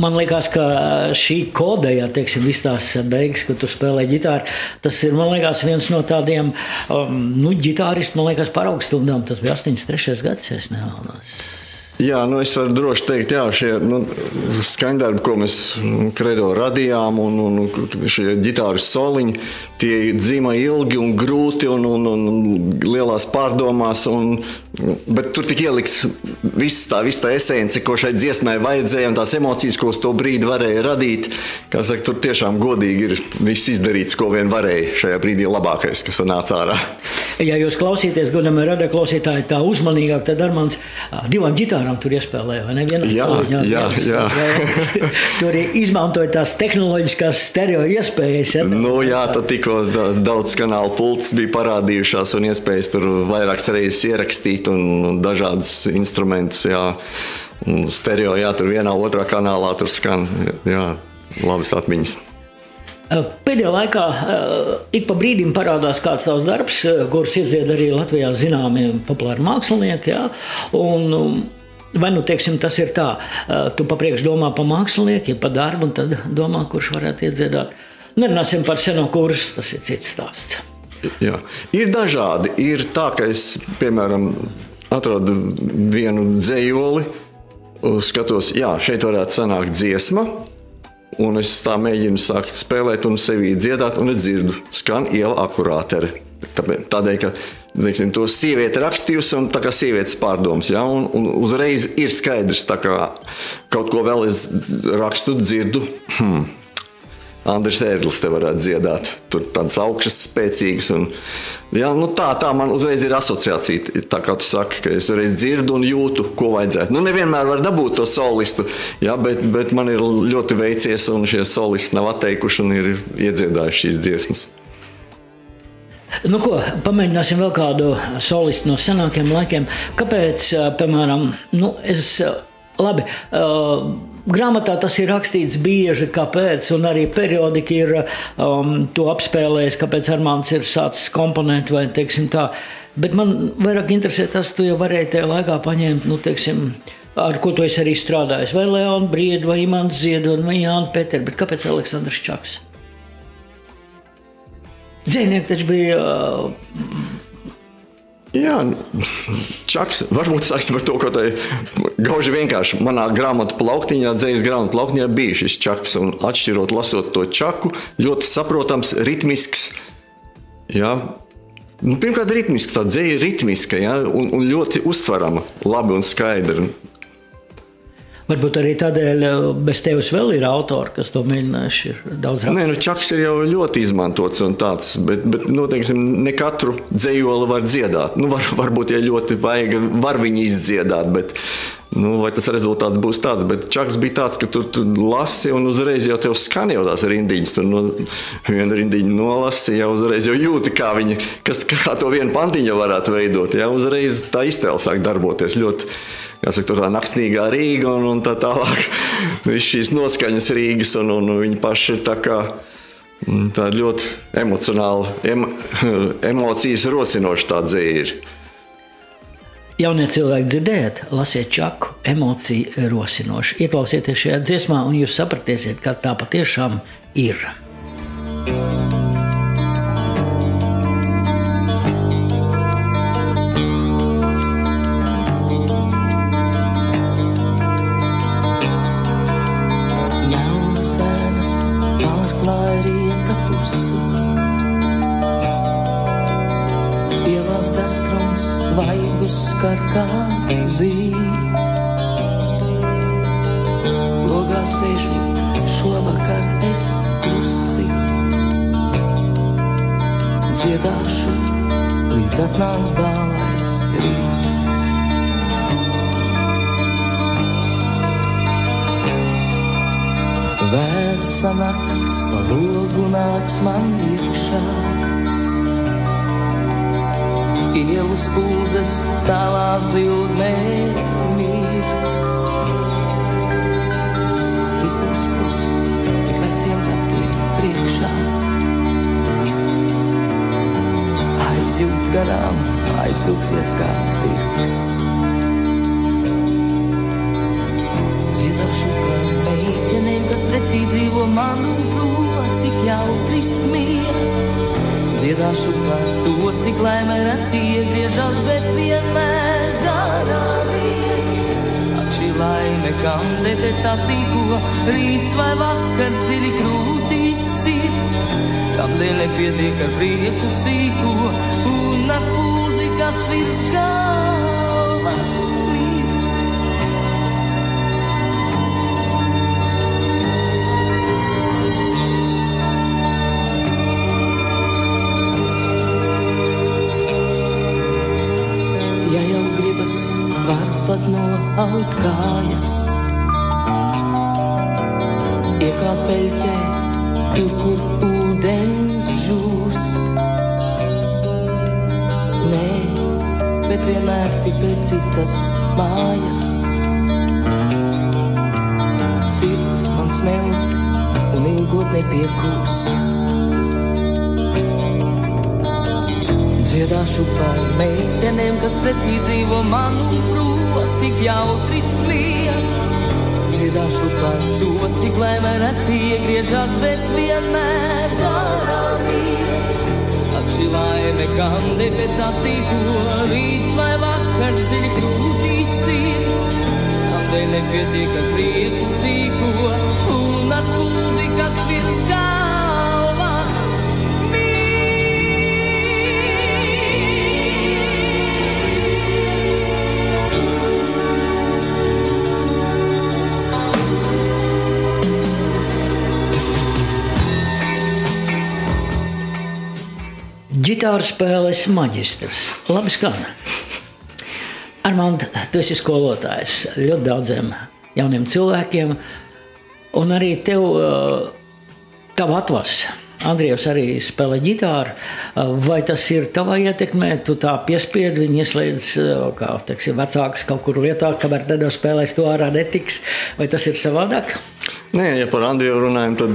Man liekas, ka šī kodējā, viss tās beigas, kad tu spēlē ģitāru, tas ir, man liekas, viens no tādiem ģitāristu, man liekas, paraugstundām. Tas bija 83. gads, ja es nemaldos. Jā, es varu droši teikt, šie skaņdarbi, ko mēs Kredo radījām, un šie ģitāru soliņi, tie dzima ilgi un grūti un lielās pārdomās, bet tur tik ielikts viss tā esence, ko šai dziesmai vajadzēja, un tās emocijas, ko uz to brīdi varēja radīt. Kā saka, tur tiešām godīgi ir viss izdarīts, ko vien varēja šajā brīdī labākais, kas nāca ārā. Ja jūs klausīties, godam radioklausītāji, tā uzmanīgāk, tad Armands 2 ģitārām tur iespēlēja, vai ne? Jā. Tur izmantoja tās tehnoloģiskās stereo iespējas. Tad tikko daudz kanālu pults bija parādījušās un iespējas tur vairākas reizes ierakstīt un dažādas instrumentus, stereo, tur vienā, otrā kanālā tur skan, labas atmiņas. Pēdējā laikā ik pa brīdim parādās kāds tavs darbs, kurus iedzied arī Latvijā zināmi populāri mākslinieki, un vai tas ir tā, tu papriekš domā pa mākslinieku, pa darbu, un tad domā, kurš varētu iedziedāt. Nerunāsim par seno kursu, tas ir cits stāsts. Jā. Ir dažādi. Ir tā, ka es, piemēram, atradu vienu dzejoli, skatos, šeit varētu sanākt dziesma, un es tā mēģinu sākt spēlēt un sevī dziedāt, un es dzirdu, skan Ieva Akurātere. Tādēļ, ka to sieviete rakstījusi, un tā kā sievietes pārdomas, un uzreiz ir skaidrs, tā kā kaut ko vēl es rakstu, dzirdu, Andris Ērglis te varētu dziedāt. Tur tādas augšas spēcīgas. Tā man uzreiz ir asociācija, tā kā tu saki, ka es reiz dzirdu un jūtu, ko vajadzētu. Nevienmēr var dabūt to solistu, bet man ir ļoti veicies, un šie solisti nav atteikuši un ir iedziedājuši šīs dziesmas. Pamēģināsim vēl kādu solistu no senākiem laikiem. Kāpēc, piemēram, labi, grāmatā tas ir rakstīts bieži, kāpēc, un arī periodika ir to apspēlējis, kāpēc Armands ir sācis komponēt, vai tā. Bet man vairāk interesē tas, tu jau varēji tajā laikā paņemt, teiksim, ar ko tu esi arī strādājis. Vai Leonu Briedu, vai Imantu Ziedu, vai Jānu Peteru, bet kāpēc Aleksandrs Čaks? Dzejnieki taču bija... Jā, Čaks, varbūt sāksim ar to, ko tai gauži vienkārši manā grāmatu plauktiņā, dzejas grāmatu plauktiņā bija šis Čaks, un atšķirot, lasot to Čaku, ļoti saprotams, ritmisks, jā, pirmkārt ritmisks, tā dzeja ir ritmiska, jā, un ļoti uztverama, labi un skaidri. Varbūt arī tādēļ bez tevis vēl ir autori, kas to mēģinājuši ir daudz rakstīt. Nē, Čaks ir jau ļoti izmantots un tāds, bet teiksim, ne katru dzejoli var dziedāt. Varbūt, ja ļoti vajag, var viņu izdziedāt, bet vai tas rezultāts būs tāds. Bet Čaks bija tāds, ka tu lasi un uzreiz jau tev skan jau tās rindiņas. Tur vienu rindiņu nolasi, jau uzreiz jau jūti, kā to vienu pantiņu varētu veidot. Jā, uzreiz tā iztēle sāk darboties ļoti. Jāsaka, tur tā naksnīgā Rīga un tā tālāk. Viss šīs noskaņas Rīgas un viņi paši ir tā ļoti emocionāli, emocijas rosinoši tā dzeja ir. Jaunie cilvēki dzirdējat, lasiet Čaku, emociju rosinoši. Ieklausieties šajā dziesmā un jūs sapratīsiet, ka tā patiešām ir. Kā zīles. Logā sēžot šovakar es klusi, dziedāšu, līdz atnāks bālais rīts. Vēsa nakts pa logu nāks man iekšā, ielu spuldzes tālā zilmē mirs. Istabas klusi, tik veciem datiem priekšā. Aizjūts garām, aizvilksies kā zirgs. Dziedāšu par meitenēm, kas pretī dzīvo man un prot tik jautri smieļ. Dziedāšu par to, cik laime reti iegriežas, bet vienmēr garām ir. Ak, šī laime, kam te pēc tās tīko, rīts vai vakars dziļi krūtīs sirds, kam te nepietiek ar prieku sīko un ar spuldzi, kas virs galvas smirds. Var pat noaut kājas, iekāp peļķē, tur, kur ūdens žūst. Nē, bet vienmēr tik pēc citas mājas. Sirds man smelt un ilgot nepiekūst. Dziedāšu par meitenēm, kas pretī dzīvo man un prot tik jautri smieļ. Dziedāšu par to, cik laime reti iegriežas, bet vienmēr garām ir. Ak, šī laime, kam te pēc tās tīko, rīts vai vakars dziļi krūtīs sirds, kam te nepietiek ar prieku sīko un ar spuldzi, kas virs galvas. Ģitāras spēles maģistrs. Labi skan. Armand, tu esi skolotājs ļoti daudziem jauniem cilvēkiem, un arī tavu atvasi. Andrievs arī spēlē ģitāru. Vai tas ir tavā ietekmē? Tu tā piespiedi viņu ieslēdz, kā teiksim, vecāks kaut kur lietā, kamēr nedospēlēs to ārā netiks? Vai tas ir savādāk? Nē, ja par Andrievu runājam, tad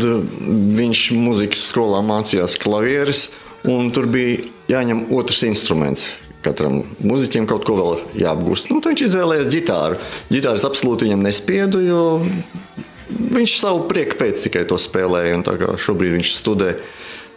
viņš muzikas skolā mācījās klavieres, un tur bija jāņem otrs instruments. katram muziķiem kaut ko vēl jāapgūst. Tad viņš izvēlējās ģitāru. Ģitāras absolūti viņam nespiedu, jo viņš savu prieku pēc tikai to spēlēja, un tā kā šobrīd viņš studē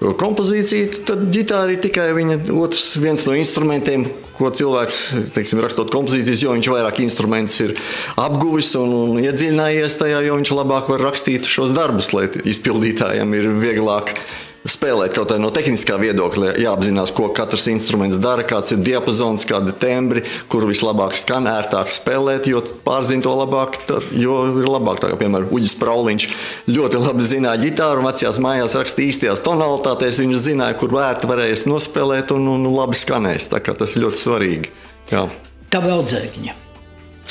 kompozīciju, tad ģitāra ir tikai viens no instrumentiem, ko cilvēks, teiksim, rakstot kompozīcijas, jo viņš vairāk instrumentus ir apguvis un iedziļinājies tajā, jo viņš labāk var rakstīt šos darbus, lai izpildītājiem ir vieglāk spēlēt kaut kā no tehniskā viedokļa, jāapzinās, ko katrs instruments dara, kāds ir diapazons, kādi tembri, kur vislabāk skan, ērtāk spēlēt, jo pārzina to labāk, jo ir labāk. Tā kā, piemēram, Uģis Prauliņš ļoti labi zināja ģitāru, vecajās mājās rakstīja īstajās tonalitātēs, viņš zināja, kur ērti varēs nospēlēt un labi skanēs. Tā kā tas ir ļoti svarīgi. Jā. Tā Veldzēkņa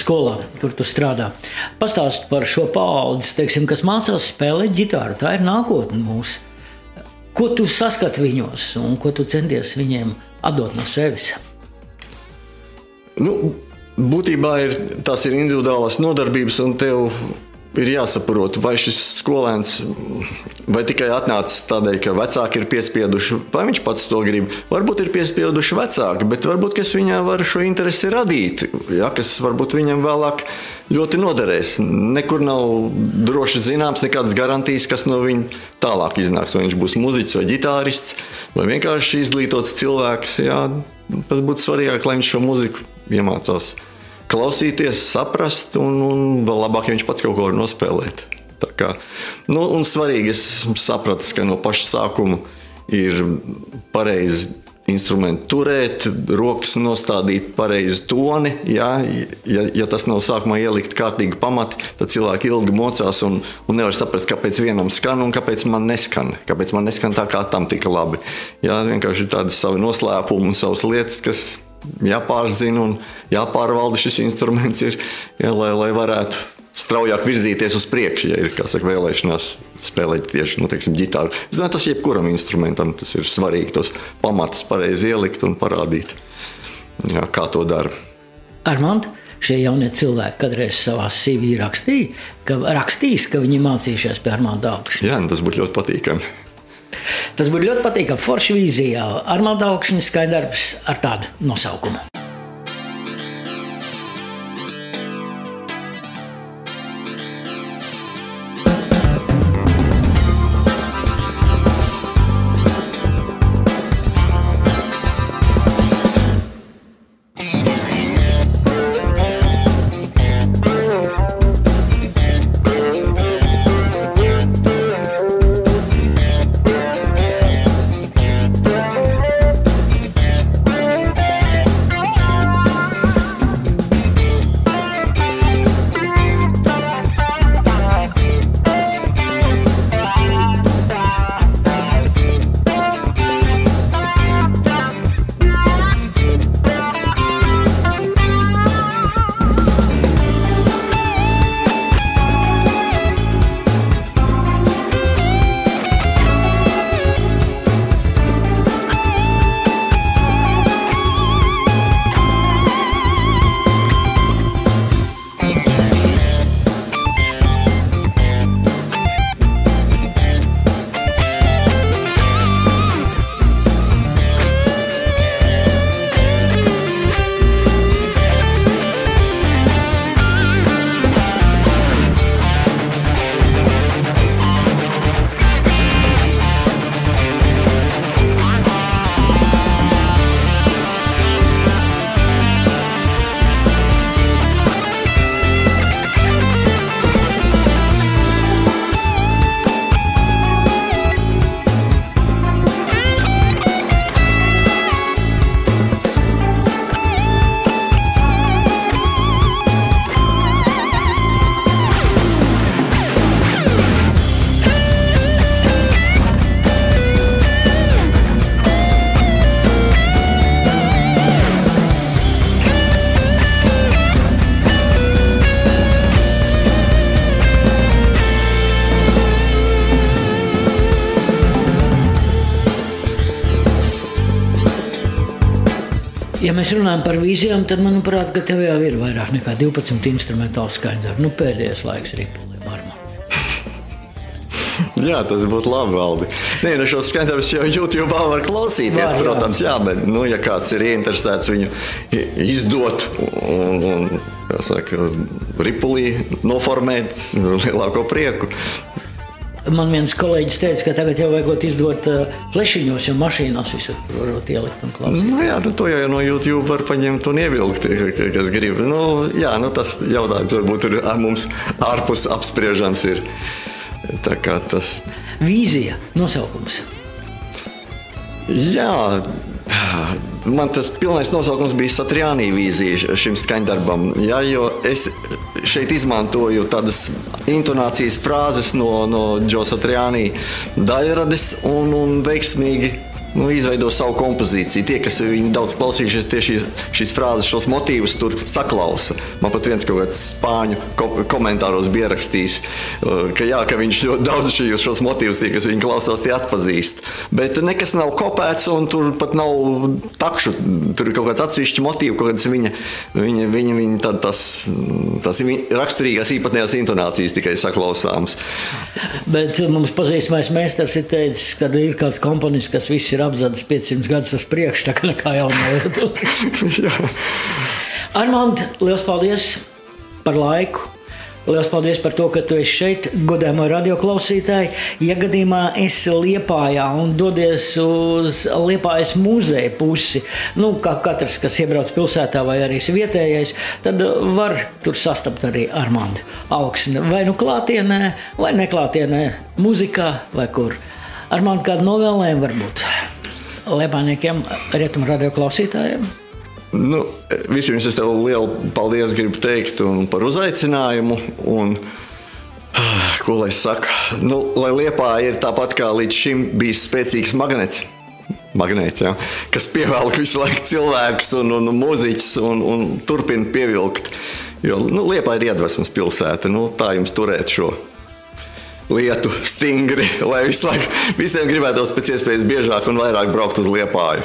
skolā, kur tu strādā. Pastāst par šo paaudzes, teiksim, kas mācās spēlēt ģitāru. Tā ir nākotne mūsu. Ko tu saskati viņos un ko tu centies viņiem atdot no sevis? Būtībā tās ir individuālās nodarbības, un tev ir jāsaprot, vai šis skolēns vai tikai atnācis tādēļ, ka vecāki ir piespieduši, vai viņš pats to grib. Varbūt ir piespieduši vecāki, bet varbūt, kas viņā var šo interesi radīt, kas varbūt viņam vēlāk ļoti noderēs. Nekur nav droši zināms nekādas garantijas, kas no viņa tālāk iznāks. Vai viņš būs muziķis vai ģitārists, vai vienkārši izglītots cilvēks. Jā, tas būtu svarīgāk, lai viņš šo muziku iemācās klausīties, saprast, un vēl labāk, ja viņš pats kaut ko var nospēlēt. Tā kā, un svarīgi, es sapratu, ka no paša sākuma ir pareizi instrumentu turēt, rokas nostādīt pareizi toni. Ja tas nav sākumā ielikt kārtīgi pamati, tad cilvēki ilgi mocās un nevar saprast, kāpēc vienam skan un kāpēc man neskan. Kāpēc man neskan tā, kā tam tika labi. Vienkārši ir tādi savi noslēpumi un savas lietas, kas jāpārzina un jāpārvalda šis instruments, lai varētu straujāk virzīties uz priekšu, ja ir, kā saka, vēlēšanās spēlēt tieši, teiksim, ģitāru. Es zinu, tas jebkuram instrumentam tas ir svarīgi, tos pamatus pareizi ielikt un parādīt, kā to dara. Armand, šie jaunie cilvēki kādreiz savā CV rakstīs, ka viņi mācījušies pie Armanda Augšņa. Jā, tas būtu ļoti patīkami. Tas būtu ļoti patīkami. Forša vīzijā Armanda Augšņa skaņdarbs ar tādu nosaukumu. Ja mēs runājam par vīzijām, tad, manuprāt, ka tev jau ir vairāk nekā 12 instrumentāli skaņdarbi. Pēdējais laiks Ripulim, Armand. Jā, tas būtu labi, Valdi. Nē, nu šos skaņdarbus jau YouTube var klausīties, protams, jā, bet, nu, ja kāds ir ieinteresēts viņu izdot un kā saka, ripulī noformēt, lielāko prieku. Man viens kolēģis teica, ka tagad jau vajag izdot flešiņos, jo mašīnās visur varot ielikt un klausīt. Nu jā, to jau no YouTube var paņemt un ievilkt, kas grib. Nu, jā, nu tas jautājums varbūt ir mums ārpus apspriežams ir. Tā kā tas... Vīzija, nosaukums. Jā, man tas pilnais nosaukums bija Satriani vīzija šim skaņdarbam. Jā, jo es šeit izmantoju tādas intonācijas frāzes no Joe Satriani daļrades un veiksmīgi izveido savu kompozīciju. Tie, kas viņu daudz klausījušies, tieši šīs frāzes, šos motīvus tur saklausa. Man pat viens kaut kāds spāņu komentāros bija rakstījis, ka viņš ļoti daudz šos motīvus, tie, kas viņu klausās, tie atpazīst. Bet nekas nav kopēts un tur pat nav takšu. Tur ir kaut kāds atsevišķi motīvi, kaut kāds viņa tas raksturīgās īpatnējās intonācijas tikai saklausāms. Bet mums pazīstamais meistars ir teicis, ka ir kāds komponists, kas viss ir apzadis 500 gadus uz priekšu, tā kā nekā jaunā. Armand, liels paldies par laiku. Liels paldies par to, ka tu esi šeit, godājamo radioklausītāji. Ja gadījumā esi Liepājā un dodies uz Liepājas muzeja pusi, kā katrs, kas iebrauc pilsētā vai arī vietējais, tad var tur sastapt arī Armandu Augsni. Vai klātienē, vai neklātienē, muzikā vai kur. Armand, kādu novēlējumu varbūt liepājniekiem, rietumu radioklausītājiem? Vispirms es tev lielu paldies gribu teikt par uzaicinājumu un, ko lai saka, lai Liepāja ir tāpat kā līdz šim bijis spēcīgs magnēts, jā, kas pievelk visu laiku cilvēkus un mūziķus un turpina pievilkt, jo Liepāja ir iedvesmas pilsēta, tā jums turēt šo lietu stingri, lai visu laiku visiem gribētos pēc iespējas biežāk un vairāk braukt uz Liepāju.